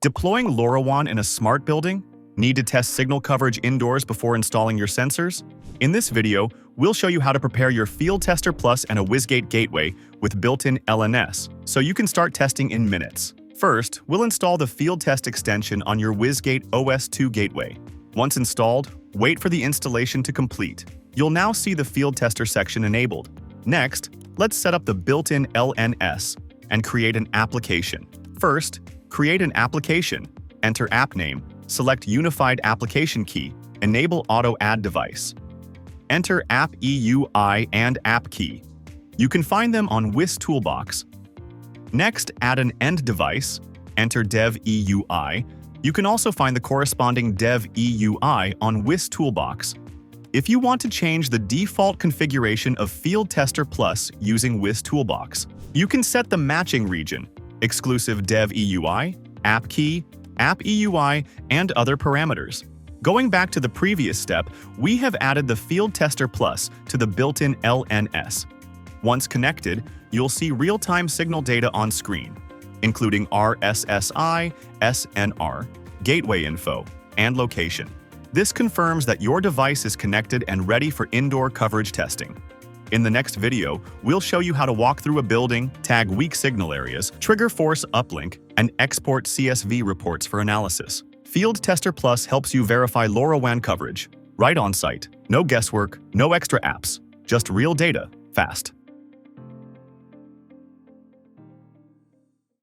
Deploying LoRaWAN in a smart building? Need to test signal coverage indoors before installing your sensors? In this video, we'll show you how to prepare your Field Tester Plus and a WisGate gateway with built-in LNS, so you can start testing in minutes. First, we'll install the Field Test extension on your WisGateOS 2 gateway. Once installed, wait for the installation to complete. You'll now see the Field Tester section enabled. Next, let's set up the built-in LNS and create an application. First, create an application, enter app name, select Unified Application Key, enable Auto Add Device. Enter App EUI and App Key. You can find them on WisToolBox. Next, add an end device, enter Dev EUI. You can also find the corresponding Dev EUI on WisToolBox. If you want to change the default configuration of Field Tester Plus using WisToolBox, you can set the matching region, exclusive Dev EUI, App Key, App EUI, and other parameters. Going back to the previous step, we have added the Field Tester Plus to the built-in LNS. Once connected, you'll see real-time signal data on screen, including RSSI, SNR, gateway info, and location. This confirms that your device is connected and ready for indoor coverage testing. In the next video, we'll show you how to walk through a building, tag weak signal areas, trigger force uplink, and export CSV reports for analysis. Field Tester Plus helps you verify LoRaWAN coverage, right on site. No guesswork, no extra apps, just real data, fast.